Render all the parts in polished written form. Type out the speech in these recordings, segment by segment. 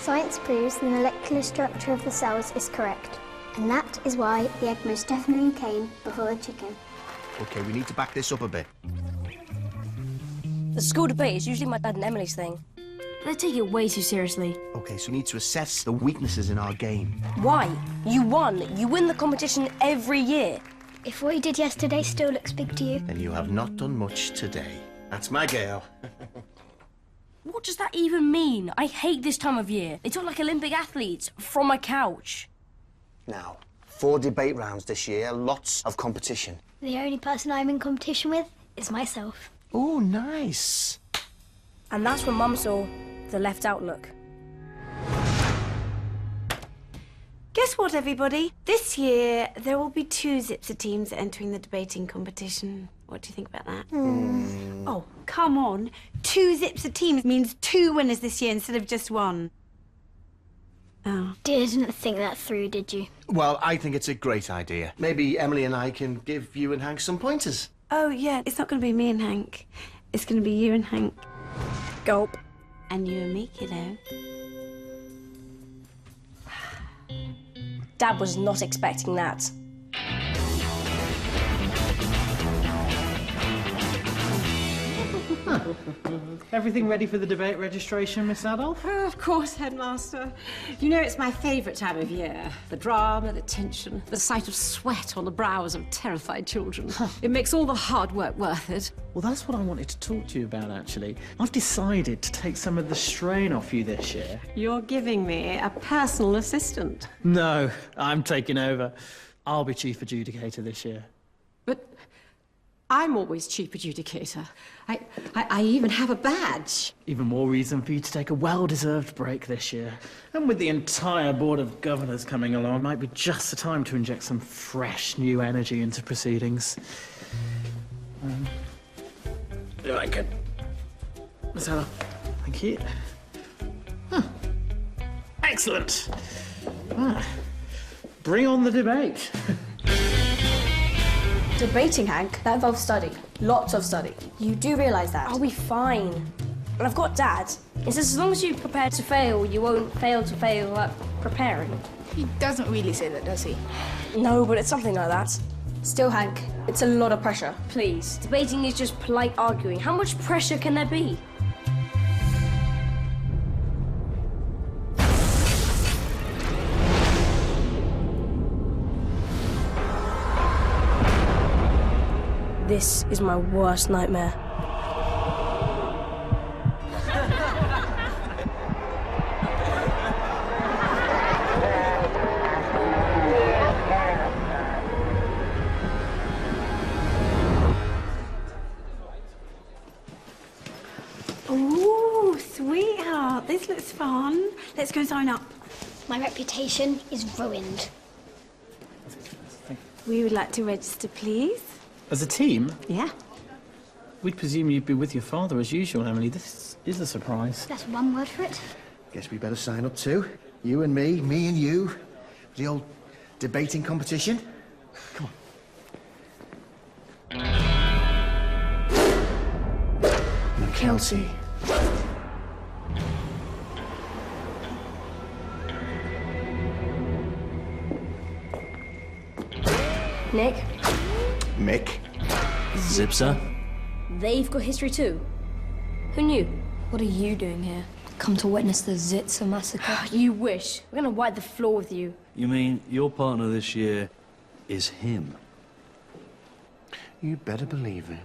Science proves the molecular structure of the cells is correct. And that is why the egg most definitely came before the chicken. OK, we need to back this up a bit. The school debate is usually my dad and Emily's thing. They take it way too seriously. OK, so we need to assess the weaknesses in our game. Why? You won. You win the competition every year. If what you did yesterday still looks big to you... Then you have not done much today. That's my girl. What does that even mean? I hate this time of year. They talk like Olympic athletes from my couch. Now, 4 debate rounds this year, lots of competition. The only person I'm in competition with is myself. Oh, nice. And that's when Mum saw the left out look. Guess what, everybody? This year, there will be 2 Zipzer teams entering the debating competition. What do you think about that? Oh, come on. 2 Zipzer teams means 2 winners this year instead of just 1. Oh. Didn't think that through, did you? Well, I think it's a great idea. Maybe Emily and I can give you and Hank some pointers. Oh, yeah, it's not going to be me and Hank. It's going to be you and Hank. Gulp. And you and me, kiddo. Dad was not expecting that. Everything ready for the debate registration, Miss Adolph? Oh, of course, Headmaster. You know it's my favourite time of year. The drama, the tension, the sight of sweat on the brows of terrified children. It makes all the hard work worth it. Well, that's what I wanted to talk to you about, actually. I've decided to take some of the strain off you this year. You're giving me a personal assistant. No, I'm taking over. I'll be chief adjudicator this year. But I'm always chief adjudicator. I even have a badge. Even more reason for you to take a well-deserved break this year. And with the entire Board of Governors coming along, might be just the time to inject some fresh, new energy into proceedings. If I could... Miss Ella, thank you. Huh. Excellent. Bring on the debate. Debating, Hank, that involves study. Lots of study. You do realise that? I'll be fine. And I've got Dad. He says as long as you prepare to fail, you won't fail to fail at preparing. He doesn't really say that, does he? No, but it's something like that. Still, Hank, it's a lot of pressure. Please, debating is just polite arguing. How much pressure can there be? This is my worst nightmare. Ooh, sweetheart, this looks fun. Let's go and sign up. My reputation is ruined. We would like to register, please. As a team, Yeah. we'd presume you'd be with your father as usual, Emily. This is a surprise. That's one word for it. Guess we better sign up too. You and me and you. The old debating competition. Come on. McKelty. Nick? Mick. Zipzer? They've got history too. Who knew? What are you doing here? Come to witness the Zipzer massacre? You wish. We're gonna wipe the floor with you. You mean your partner this year is him? You better believe it.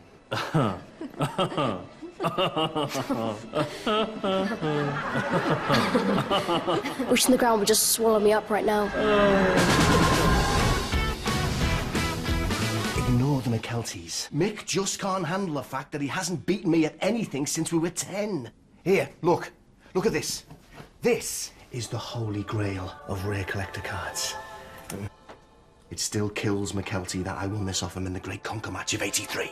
Wishing the ground would just swallow me up right now. Ignore the McKelties. Mick just can't handle the fact that he hasn't beaten me at anything since we were 10. Here, look. Look at this. This is the holy grail of rare collector cards. It still kills McKelty that I won this off him in the Great Conquer match of '83.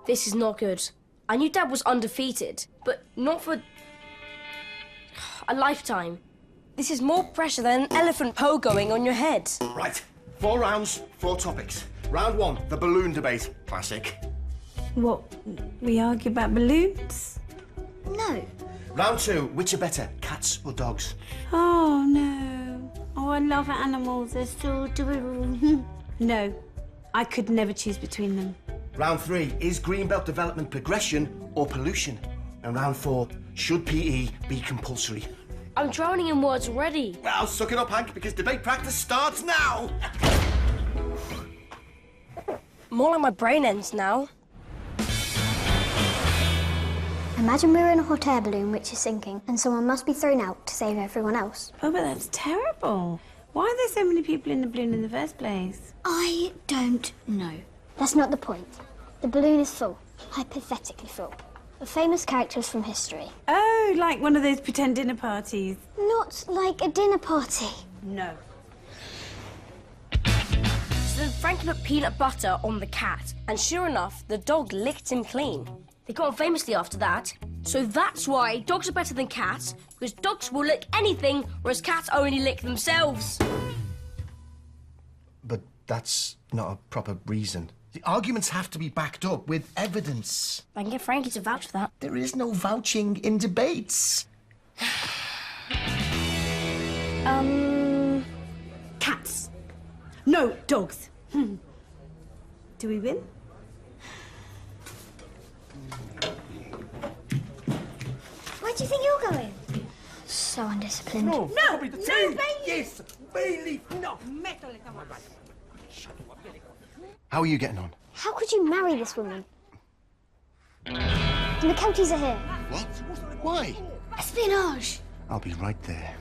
This is not good. I knew Dad was undefeated, but not for a lifetime. This is more pressure than an elephant pogoing on your head. Right. 4 rounds, 4 topics. Round 1, the balloon debate. Classic. What? We argue about balloons? No, Round 2, which are better, cats or dogs? Oh, no. Oh, I love animals. They're so adorable. No, I could never choose between them. Round 3, is Greenbelt development progression or pollution? And round 4, should PE be compulsory? I'm drowning in words already. Well, suck it up, Hank, because debate practice starts now. More like my brain ends now. Imagine we're in a hot air balloon which is sinking and someone must be thrown out to save everyone else. Oh, but that's terrible. Why are there so many people in the balloon in the first place? I don't know. That's not the point. The balloon is full, hypothetically full, of famous characters from history. Oh, like one of those pretend dinner parties. Not like a dinner party. No. So then Frankie put peanut butter on the cat, and sure enough, the dog licked him clean. They got on famously after that. So that's why dogs are better than cats, because dogs will lick anything, whereas cats only lick themselves. But that's not a proper reason. The arguments have to be backed up with evidence. I can get Frankie to vouch for that. There is no vouching in debates. Cats. No, dogs. Do we win? Where do you think you're going? So undisciplined. No, Bailey! Yes, Bailey! No. How are you getting on? How could you marry this woman? And the counties are here. What? Why? Espionage. I'll be right there.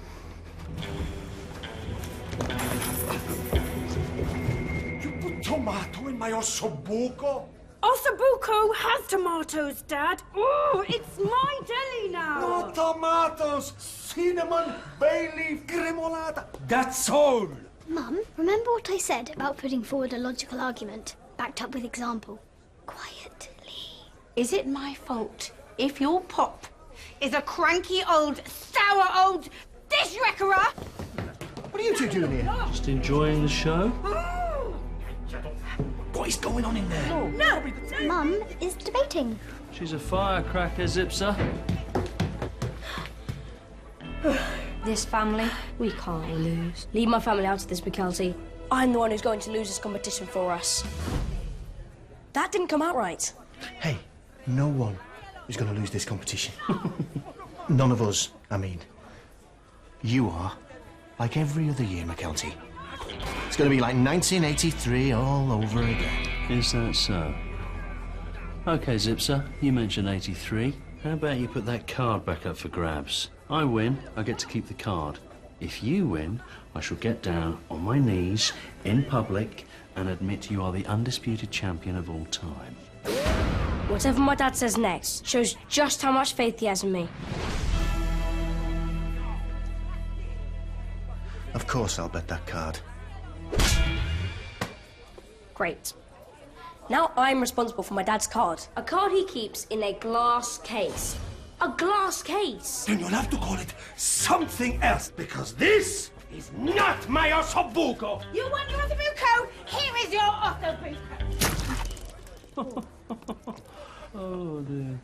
You put tomato in my ossobuco? Ossobuco has tomatoes, Dad. Ooh, it's my deli now. No tomatoes, cinnamon, bay leaf, gremolata. That's all. Mum, remember what I said about putting forward a logical argument, backed up with example? Quietly. Is it my fault if your pop is a cranky old, sour old dishwreckerer? What are you two doing here? Just enjoying the show? What is going on in there? No! Mum is debating. She's a firecracker, Zipzer. This family, we can't lose. Leave my family out of this, McKelty. I'm the one who's going to lose this competition for us. That didn't come out right. Hey, no one is going to lose this competition. None of us, I mean. You are, like every other year, McKelty. It's going to be like 1983 all over again. Is that so? OK, Zipzer, you mentioned 83. How about you put that card back up for grabs? I win, I get to keep the card. If you win, I shall get down on my knees in public and admit you are the undisputed champion of all time. Whatever my dad says next shows just how much faith he has in me. Of course I'll bet that card. Great. Now I'm responsible for my dad's card. A card he keeps in a glass case. A glass case! Then you'll have to call it something else, because this is not my ossobuco. You want your ossobuco? Here is your ossobuco. Oh, dear.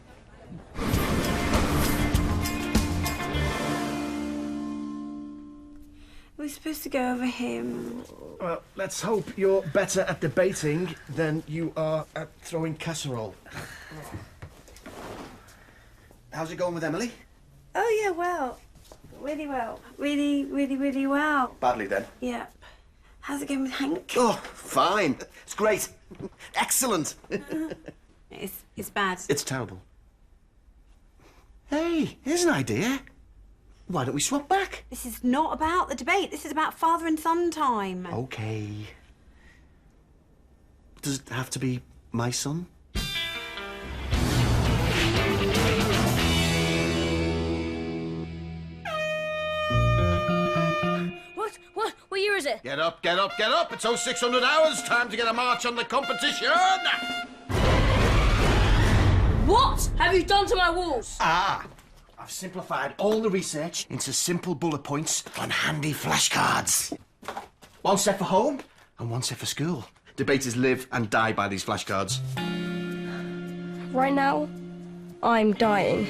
We're supposed to go over him. Well, let's hope you're better at debating than you are at throwing casserole. How's it going with Emily? Oh, yeah, well. Really well. Really, really, really well. Badly, then. Yep. How's it going with Hank? Oh, fine. It's great. Excellent. It's bad. It's terrible. Hey, here's an idea. Why don't we swap back? This is not about the debate. This is about father and son time. Okay. Does it have to be my son? What year is it? Get up, get up, get up. It's 0600 hours. Time to get a march on the competition. What have you done to my walls? I've simplified all the research into simple bullet points on handy flashcards. One set for home and one set for school. Debaters live and die by these flashcards. Right now, I'm dying.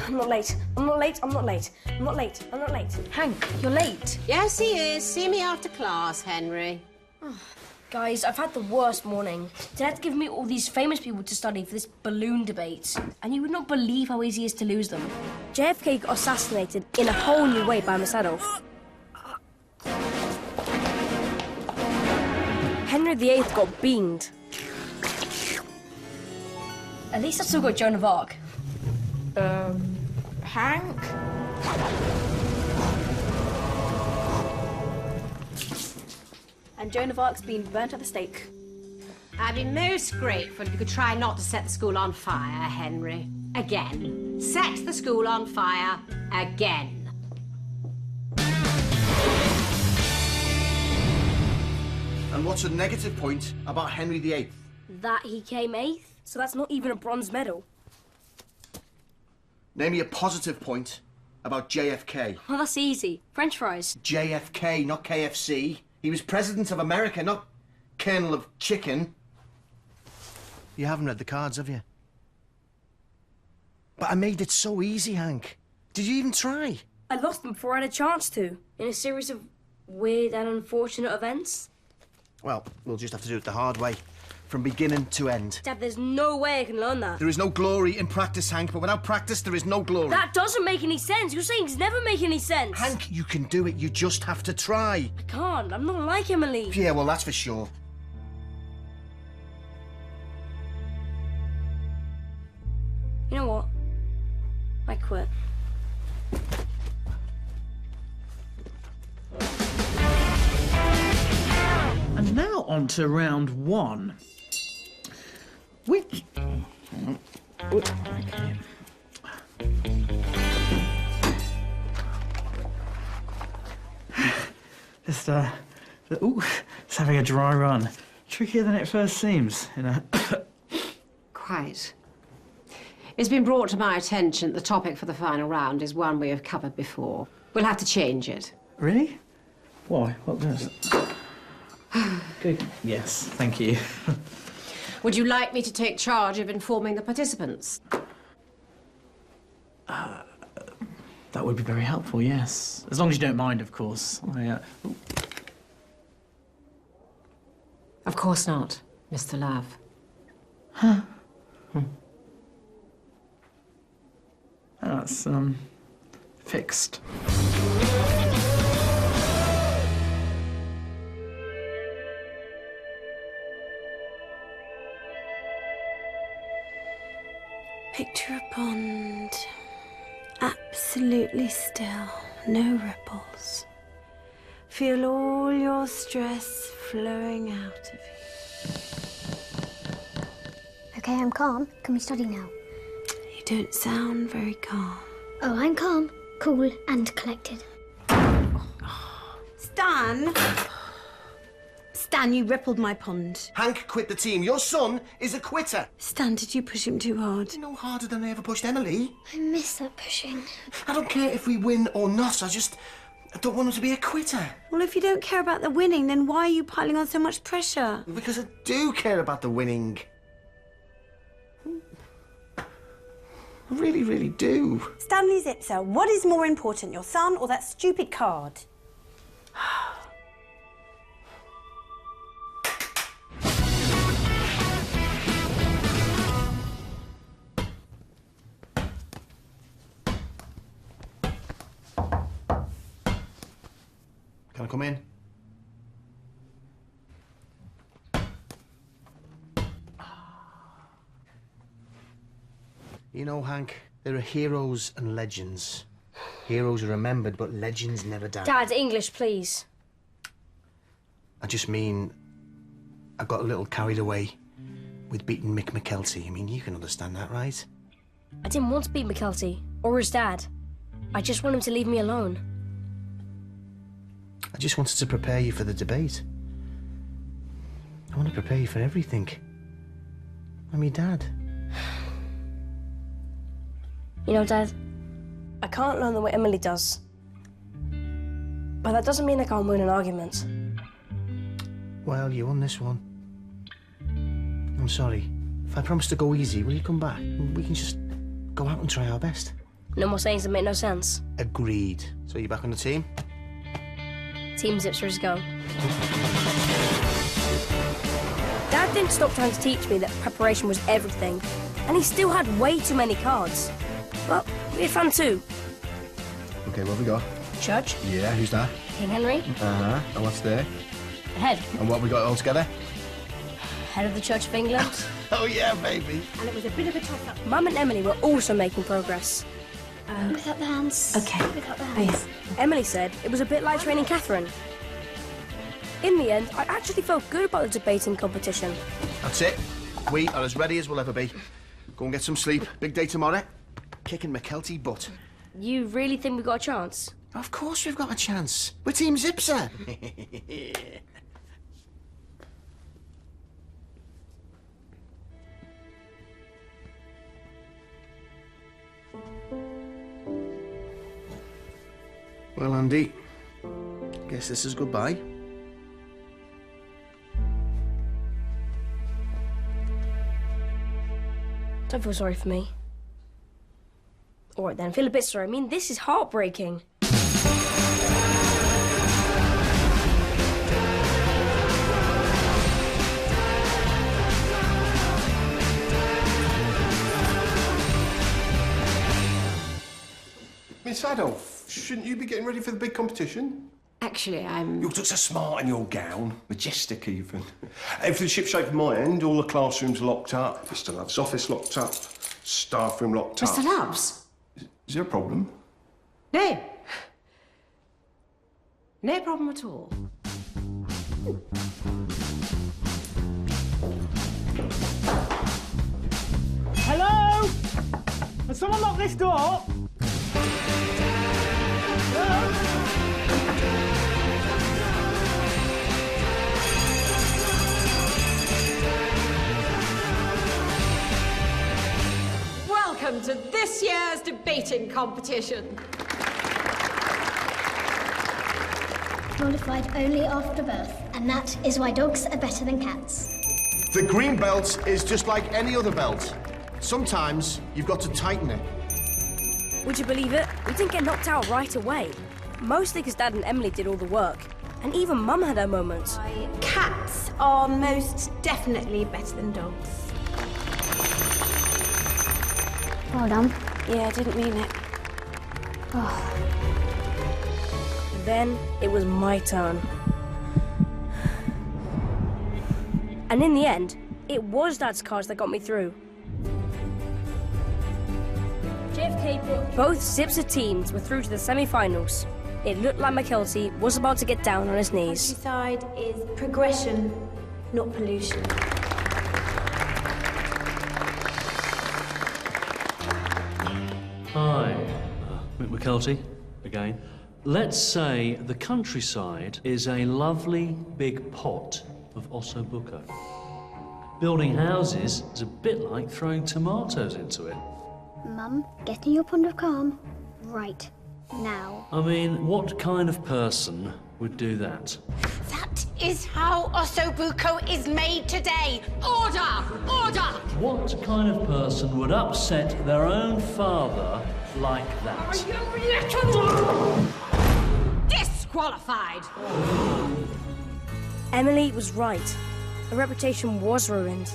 I'm not late. I'm not late. I'm not late. I'm not late. I'm not late. Hank, you're late. Yes, he is. See me after class, Henry. Guys, I've had the worst morning. Dad gave me all these famous people to study for this balloon debate, and you would not believe how easy it is to lose them. JFK got assassinated in a whole new way by himself. Henry VIII got beamed. At least I still got Joan of Arc. Hank? And Joan of Arc's been burnt at the stake. I'd be most grateful if you could try not to set the school on fire, Henry. Again. Set the school on fire again. And what's a negative point about Henry VIII? That he came 8th, so that's not even a bronze medal. Name me a positive point about JFK. Well, that's easy. French fries. JFK, not KFC. He was President of America, not Colonel of Chicken. You haven't read the cards, have you? But I made it so easy, Hank. Did you even try? I lost them before I had a chance to, in a series of weird and unfortunate events. Well, we'll just have to do it the hard way, from beginning to end. Dad, there's no way I can learn that. There is no glory in practice, Hank, but without practice, there is no glory. That doesn't make any sense. Your sayings never make any sense. Hank, you can do it. You just have to try. I can't. I'm not like Emily. Yeah, well, that's for sure. You know what? I quit. And now on to round 1. Which... Okay. Ooh, it's having a dry run. Trickier than it first seems, you know. Quite. It's been brought to my attention that the topic for the final round is one we have covered before. We'll have to change it. Really? Why? What does? Good. Yes, thank you. Would you like me to take charge of informing the participants? That would be very helpful, yes. As long as you don't mind, of course. Of course not, Mr. Love. Huh? That's, fixed. Picture a pond, absolutely still, no ripples. Feel all your stress flowing out of you. Okay, I'm calm. Can we study now? You don't sound very calm. Oh, I'm calm, cool, and collected. Stan! Stan, you rippled my pond. Hank quit the team. Your son is a quitter. Stan, did you push him too hard? No harder than I ever pushed Emily. I miss that pushing. I don't care if we win or not. I don't want him to be a quitter. Well, if you don't care about the winning, then why are you piling on so much pressure? Because I do care about the winning. I really, really do. Stanley Zipzer, what is more important, your son or that stupid card? Can I come in? You know, Hank, there are heroes and legends. Heroes are remembered, but legends never die. Dad, English, please. I just mean, I got a little carried away with beating Mick McKelty. I mean, you can understand that, right? I didn't want to beat McKelty or his dad. I just want him to leave me alone. I just wanted to prepare you for the debate. I want to prepare you for everything. I'm your dad. You know, Dad, I can't learn the way Emily does. But that doesn't mean I can't win an argument. Well, you won this one. I'm sorry. If I promise to go easy, will you come back? We can just go out and try our best. No more sayings that make no sense. Agreed. So you back on the team? Team Zipzer is go. Dad didn't stop trying to teach me that preparation was everything, and he still had way too many cards. But we had fun too. Okay, what have we got? Church, Yeah, who's that? King Henry, Uh-huh. And what's there? the head. And what have we got all together? Head of the Church of England. Oh, yeah, baby. And it was a bit of a toss-up. Mum and Emily were also making progress. Without the hands. Okay. Without the Oh, hands. yes. Emily said it was a bit like training Catherine. In the end, I actually felt good about the debating competition. That's it. We are as ready as we'll ever be. Go and get some sleep. Big day tomorrow. Kicking McKelty butt. You really think we got a chance? Of course we've got a chance. We're Team Zipzer. Well, Andy, guess this is goodbye. Don't feel sorry for me. All right then, feel a bit sorry. I mean, this is heartbreaking. Miss Adolf, shouldn't you be getting ready for the big competition? Actually, I'm... You look so smart in your gown, majestic even. Everything's shipshape from my end, all the classrooms locked up, Mr. Love's office locked up, staff room locked up. Mr. Loves? Is there a problem? No. No problem at all. Hello? Has someone locked this door? Welcome to this year's debating competition. Qualified only after birth, and that is why dogs are better than cats. The green belt is just like any other belt. Sometimes you've got to tighten it. Would you believe it? We didn't get knocked out right away. Mostly because Dad and Emily did all the work. And even Mum had her moments. Cats are most definitely better than dogs. Well done. Yeah, I didn't mean it. Then it was my turn. And in the end, it was Dad's cards that got me through. JFK put both Zipzer teams were through to the semi-finals. It looked like McKelty was about to get down on his knees. Countryside is progression, not pollution. Hi, Mick McKelty, again. Let's say the countryside is a lovely big pot of ossobuco. Building houses is a bit like throwing tomatoes into it. Mum, get in your pond of calm. Right. Now. I mean, what kind of person would do that? That is how ossobuco is made today. Order! Order! What kind of person would upset their own father like that? Disqualified! Emily was right. Her reputation was ruined.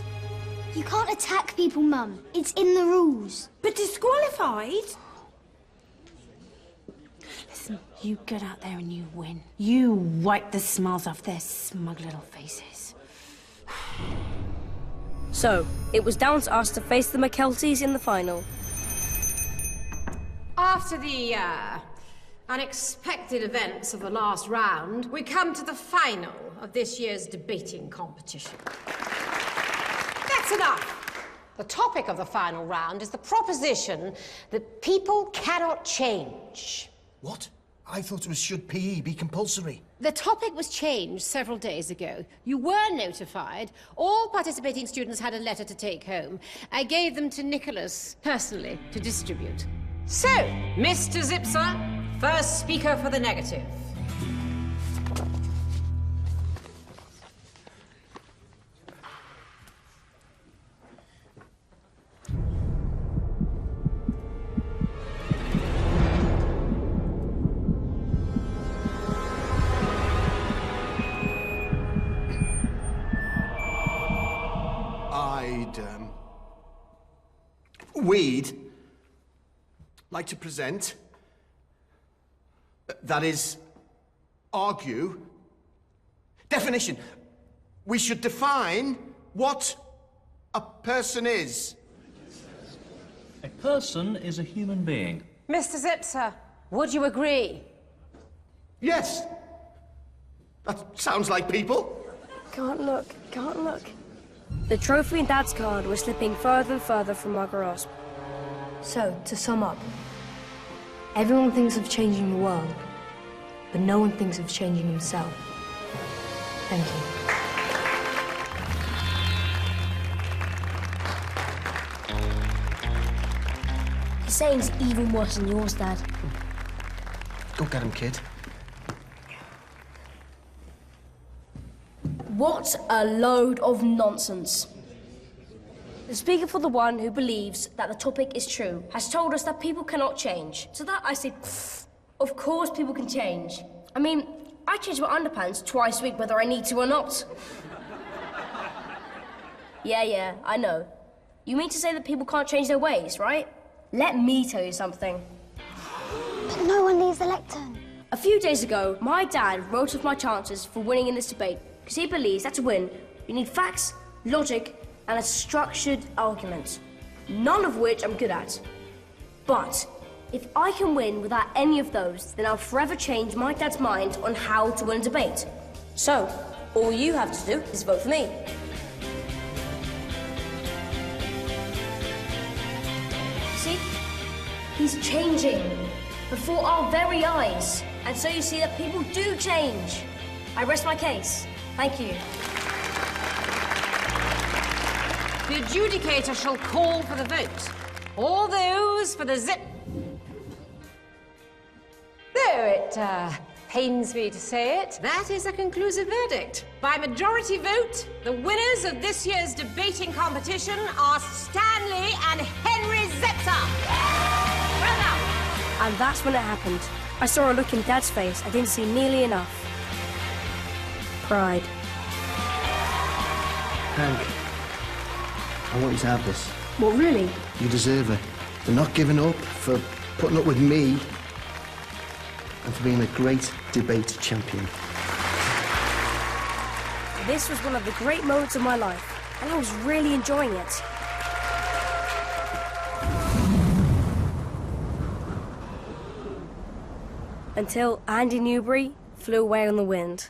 You can't attack people, Mum. It's in the rules. But disqualified? Listen, you get out there and you win. You wipe the smiles off their smug little faces. So, it was down to us to face the McKeltys in the final. After the, unexpected events of the last round, we come to the final of this year's debating competition. That's enough! The topic of the final round is the proposition that people cannot change. What? I thought it was should PE be compulsory? The topic was changed several days ago. You were notified. All participating students had a letter to take home. I gave them to Nicholas personally to distribute. So, Mr. Zipzer, first speaker for the negative. we'd like to present, that is, argue, definition. We should define what a person is. A person is a human being. Mr. Zipzer, would you agree? Yes. That sounds like people. Can't look, can't look. The trophy and Dad's card were slipping further and further from my grasp. So, to sum up, everyone thinks of changing the world, but no one thinks of changing himself. Thank you. His saying's even worse than yours, Dad. Go get him, kid. What a load of nonsense. The speaker for the one who believes that the topic is true has told us that people cannot change. To that I say, of course people can change. I mean, I change my underpants twice a week whether I need to or not. Yeah, I know. You mean to say that people can't change their ways, right? Let me tell you something. But no one leaves the lectern. A few days ago, my dad wrote off my chances for winning in this debate because he believes that to win, you need facts, logic, and a structured argument, none of which I'm good at. But if I can win without any of those, then I'll forever change my dad's mind on how to win a debate. So, all you have to do is vote for me. See? He's changing before our very eyes. And so you see that people do change. I rest my case. Thank you. The adjudicator shall call for the vote. All those for the zip... Though it pains me to say it, that is a conclusive verdict. By majority vote, the winners of this year's debating competition are Stanley and Henry Zipzer. Well done. And that's when it happened. I saw a look in Dad's face I didn't see nearly enough. Pride. Hank, I want you to have this. What, really? You deserve it. For not giving up, for putting up with me, and for being a great debate champion. This was one of the great moments of my life, and I was really enjoying it. Until Andy Newbury flew away on the wind.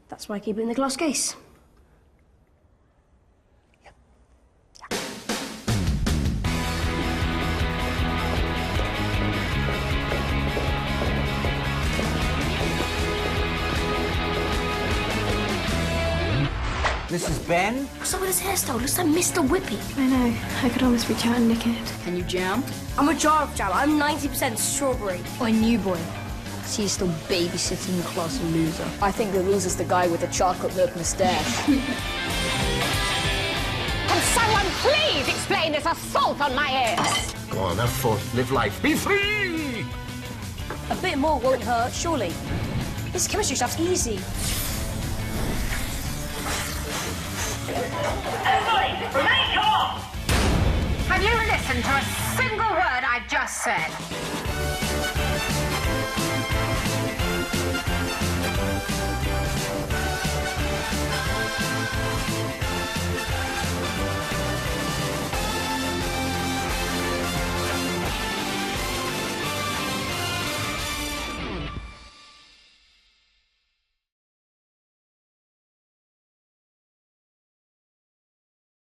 That's why I keep it in the glass case. Mrs. Ben? What's up with his hairstyle? Looks like Mr. Whippy. I know. I could almost reach out and nick it. Can you jam? I'm a jar of jam. I'm 90% strawberry. Or new boy. So you're still babysitting the class of loser. I think the loser's the guy with the chocolate milk moustache. Can someone please explain this assault on my ears? Go on, have fun, live life, be free! A bit more won't hurt, surely. This chemistry stuff's easy. Everybody, remain calm! Have you listened to a single word I've just said?